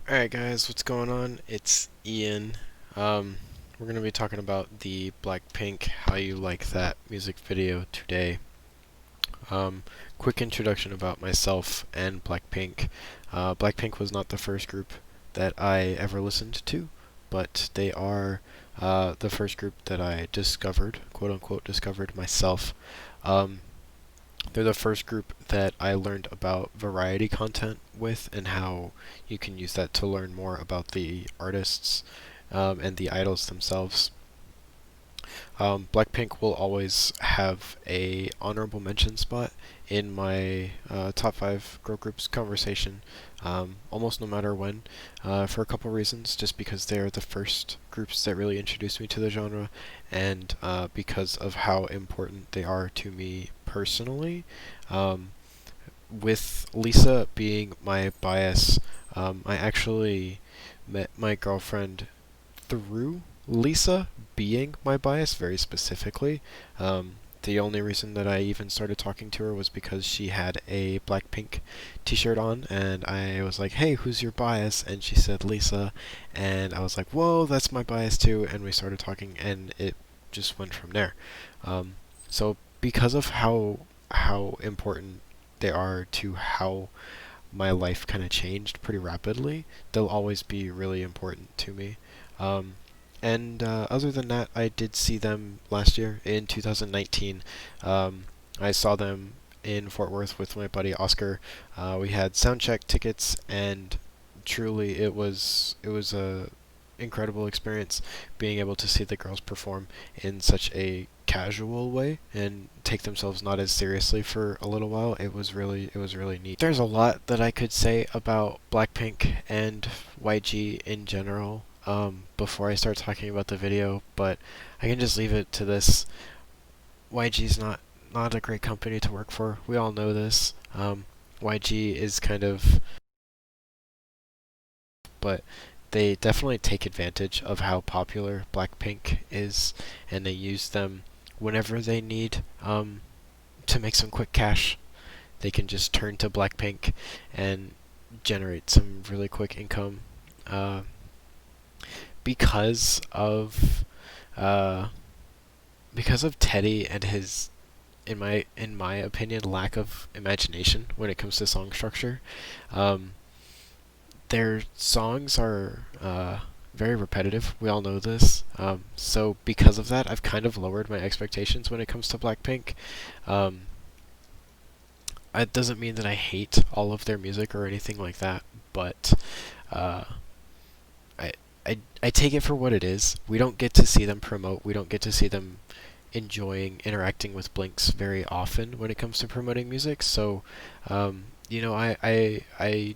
Alright guys, what's going on? It's Ian. Um, we're gonna be talking about the Blackpink How You Like That music video today. Um, Quick introduction about myself and Blackpink. Blackpink was not the first group that I ever listened to, but they are the first group that I discovered, quote unquote, discovered myself. Um, they're the first group that I learned about variety content with and how you can use that to learn more about the artists and the idols themselves. Blackpink will always have a honorable mention spot in my top 5 girl groups conversation, almost no matter when, for a couple reasons. Just because they're the first groups that really introduced me to the genre, and because of how important they are to me personally. Um, with Lisa being my bias, I actually met my girlfriend through Lisa being my bias very specifically. The only reason that I even started talking to her was because she had a Blackpink t-shirt on, and I was like, hey, who's your bias? And she said Lisa, and I was like, whoa, that's my bias too, and we started talking, and it just went from there. Um, so because of how important they are to how my life kind of changed pretty rapidly, they'll always be really important to me. Um, and other than that, I did see them last year in 2019. I saw them in Fort Worth with my buddy Oscar. We had soundcheck tickets, and truly, it was a incredible experience being able to see the girls perform in such a casual way and take themselves not as seriously for a little while. It was really neat. There's a lot that I could say about Blackpink and YG in general before I start talking about the video, but I can just leave it to this. YG's not a great company to work for. We all know this. YG is kind of, but they definitely take advantage of how popular Blackpink is, and they use them whenever they need to make some quick cash. They can just turn to Blackpink and generate some really quick income uh, because of uh, because of Teddy and his, in my opinion, lack of imagination when it comes to song structure. Um, their songs are very repetitive. We all know this. So because of that, I've kind of lowered my expectations when it comes to Blackpink. Um, it doesn't mean that I hate all of their music or anything like that, but uh, I, I take it for what it is. We don't get to see them promote. We don't get to see them enjoying interacting with Blinks very often when it comes to promoting music. So, I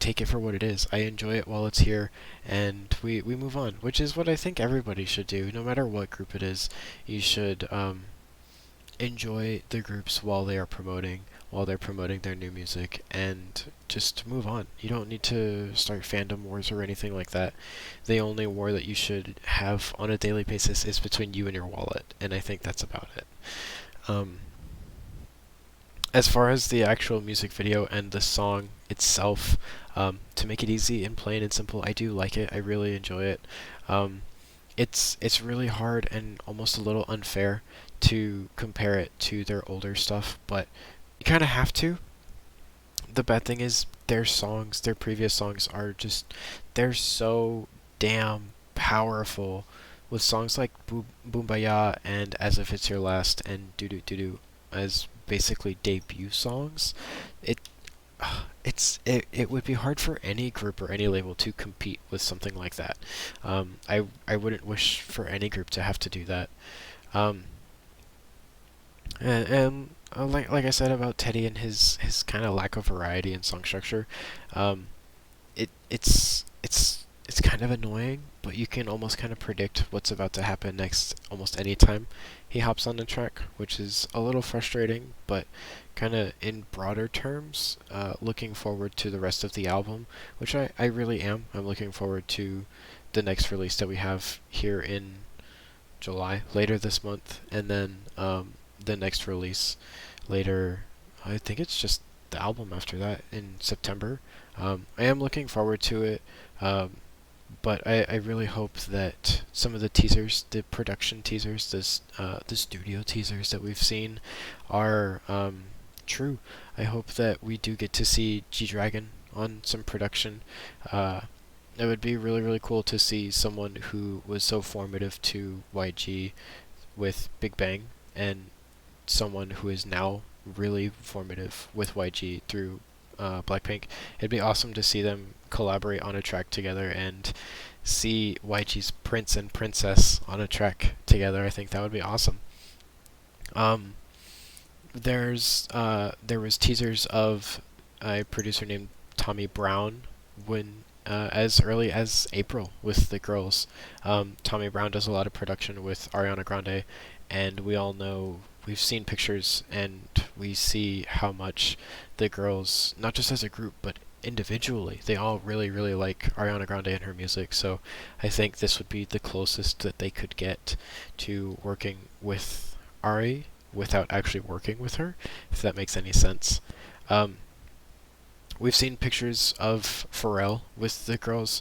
take it for what it is. I enjoy it while it's here, and we move on, which is what I think everybody should do, no matter what group it is. You should enjoy the groups while they're promoting their new music, and just move on. You don't need to start fandom wars or anything like that. The only war that you should have on a daily basis is between you and your wallet, and I think that's about it. Um, as far as the actual music video and the song itself, to make it easy and plain and simple, I do like it. I really enjoy it. Um, it's really hard and almost a little unfair to compare it to their older stuff, but you kind of have to. The bad thing is their previous songs are just, they're so damn powerful. With songs like Boombayah and As If It's Your Last and Doo Doo Doo Doo as basically debut songs, it it would be hard for any group or any label to compete with something like that. I wouldn't wish for any group to have to do that. Um, and like I said about Teddy and his kind of lack of variety in song structure, um, it's kind of annoying, but you can almost kind of predict what's about to happen next almost any time he hops on the track, which is a little frustrating, but kind of in broader terms, looking forward to the rest of the album, which I really am. I'm looking forward to the next release that we have here in July, later this month, and then the next release later. I think it's just the album after that in September. I am looking forward to it, but I really hope that some of the teasers, the production teasers, the studio teasers that we've seen are true. I hope that we do get to see G-Dragon on some production. It would be really, really cool to see someone who was so formative to YG with Big Bang, and someone who is now really formative with YG through Blackpink. It'd be awesome to see them collaborate on a track together and see YG's Prince and Princess on a track together. I think that would be awesome. Um, there was teasers of a producer named Tommy Brown when as early as April with the girls. Tommy Brown does a lot of production with Ariana Grande, and we all know, we've seen pictures and we see how much the girls, not just as a group but individually, they all really, really like Ariana Grande and her music. So I think this would be the closest that they could get to working with Ari without actually working with her, if that makes any sense. Um, we've seen pictures of Pharrell with the girls.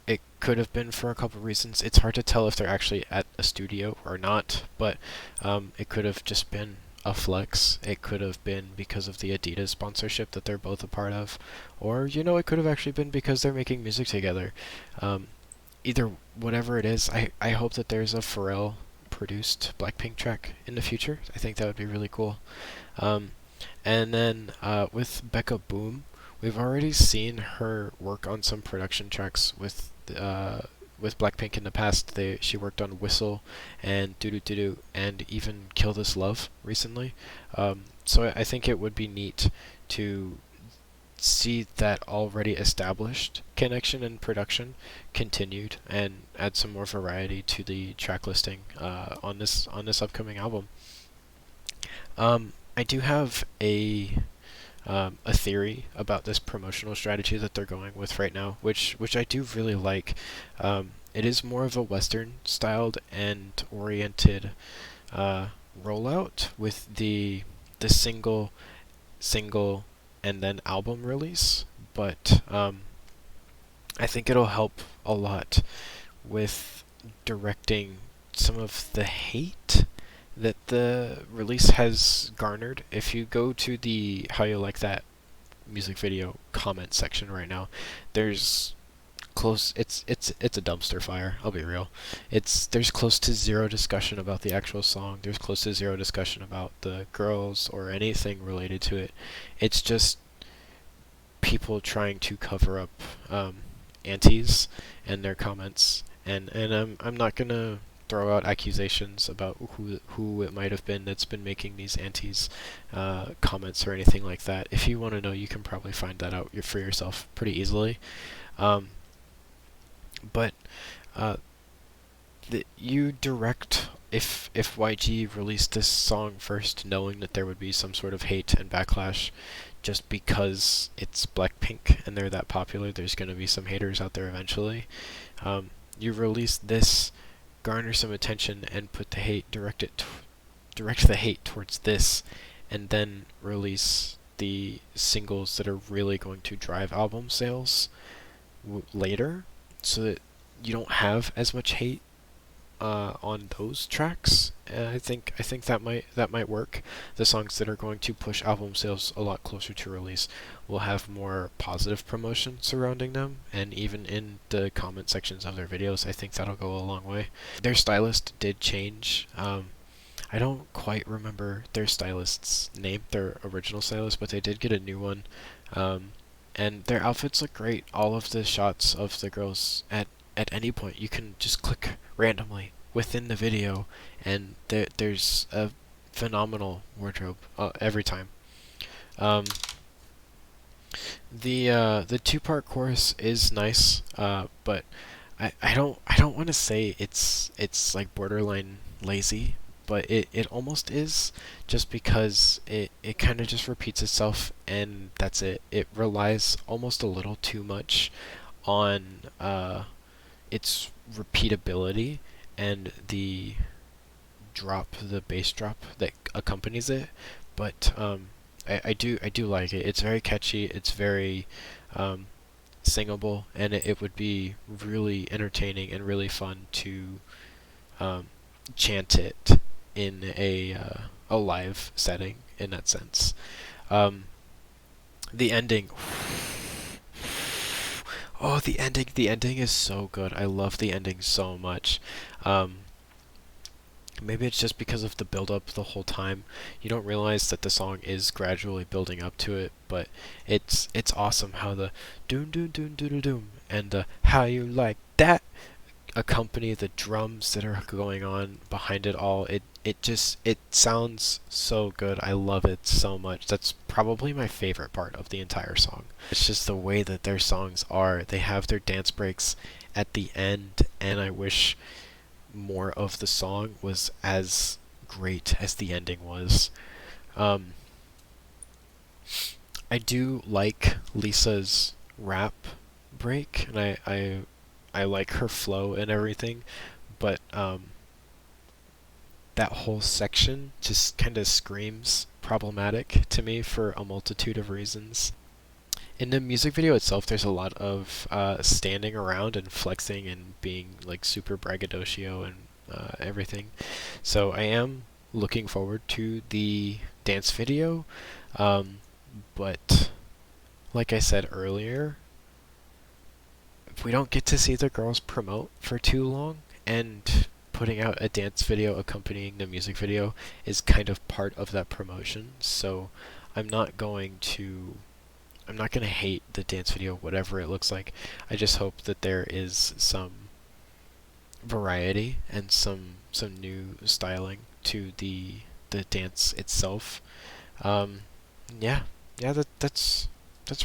It could have been for a couple reasons. It's hard to tell if they're actually at a studio or not, but it could have just been a flex. It could have been because of the Adidas sponsorship that they're both a part of, or it could have actually been because they're making music together. Either whatever it is, I hope that there's a Pharrell produced Blackpink track in the future. I think that would be really cool. And then with Becca Boom, we've already seen her work on some production tracks with Blackpink in the past. She worked on Whistle and Doo Doo Doo Doo and even Kill This Love recently. So I think it would be neat to see that already established connection and production continued and add some more variety to the track listing on this upcoming album. I do have a theory about this promotional strategy that they're going with right now, which I do really like. It is more of a Western styled and oriented rollout with the single, and then album release, but I think it'll help a lot with directing some of the hate that the release has garnered. If you go to the How You Like That music video comment section right now, there's it's a dumpster fire, I'll be real. There's close to zero discussion about the actual song. There's close to zero discussion about the girls or anything related to it. It's just people trying to cover up antis and their comments, and I'm not gonna throw out accusations about who it might have been that's been making these antis comments or anything like that. If you want to know, you can probably find that out for yourself pretty easily. But you direct, if YG released this song first, knowing that there would be some sort of hate and backlash, just because it's Blackpink and they're that popular, there's going to be some haters out there eventually. You release this, garner some attention, and put the hate, direct the hate towards this, and then release the singles that are really going to drive album sales later, so that you don't have as much hate on those tracks. I think that might work. The songs that are going to push album sales a lot closer to release will have more positive promotion surrounding them, and even in the comment sections of their videos, I think that'll go a long way. Their stylist did change. I don't quite remember their stylist's name, their original stylist, but they did get a new one. And their outfits look great. All of the shots of the girls at any point, you can just click randomly within the video, and there's a phenomenal wardrobe every time. The two-part chorus is nice, but I don't want to say it's like borderline lazy, but it almost is, just because it kind of just repeats itself and that's it. It relies almost a little too much on its repeatability and the bass drop that accompanies it, but I do like it. It's very catchy. It's very singable, and it would be really entertaining and really fun to um, chant it in a live setting in that sense. Um, the ending. Oh, the ending is so good. I love the ending so much. Um, Maybe it's just because of the build up the whole time. You don't realize that the song is gradually building up to it, but it's awesome how the doom doom doom doom doom and the how you like that accompany the drums that are going on behind it all. It sounds so good. I love it so much. That's probably my favorite part of the entire song. It's just the way that their songs are. They have their dance breaks at the end, and I wish more of the song was as great as the ending was. Um, I do like Lisa's rap break, and I like her flow and everything, but that whole section just kind of screams problematic to me for a multitude of reasons. In the music video itself, there's a lot of standing around and flexing and being like super braggadocio and everything. So I am looking forward to the dance video, um, but like I said earlier, if we don't get to see the girls promote for too long, and putting out a dance video accompanying the music video is kind of part of that promotion. So I'm not going to I'm not gonna hate the dance video, whatever it looks like. I just hope that there is some variety and some new styling to the dance itself. Um, yeah, yeah, that's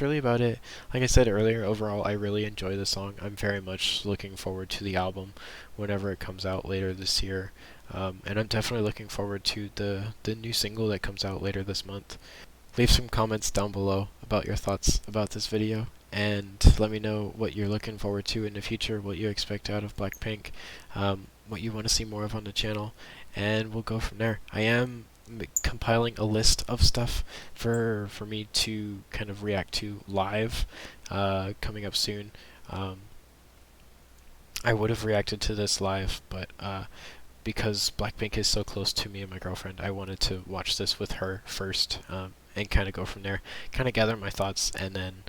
really about it. Like I said earlier, overall, I really enjoy the song. I'm very much looking forward to the album whenever it comes out later this year. And I'm definitely looking forward to the new single that comes out later this month. Leave some comments down below about your thoughts about this video, and let me know what you're looking forward to in the future, what you expect out of Blackpink, what you want to see more of on the channel, and we'll go from there. I am compiling a list of stuff for me to kind of react to live, coming up soon. I would have reacted to this live, but because Blackpink is so close to me and my girlfriend, I wanted to watch this with her first, and kind of go from there, kind of gather my thoughts, and then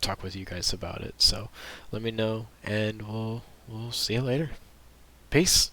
talk with you guys about it. So let me know, and we'll see you later. Peace.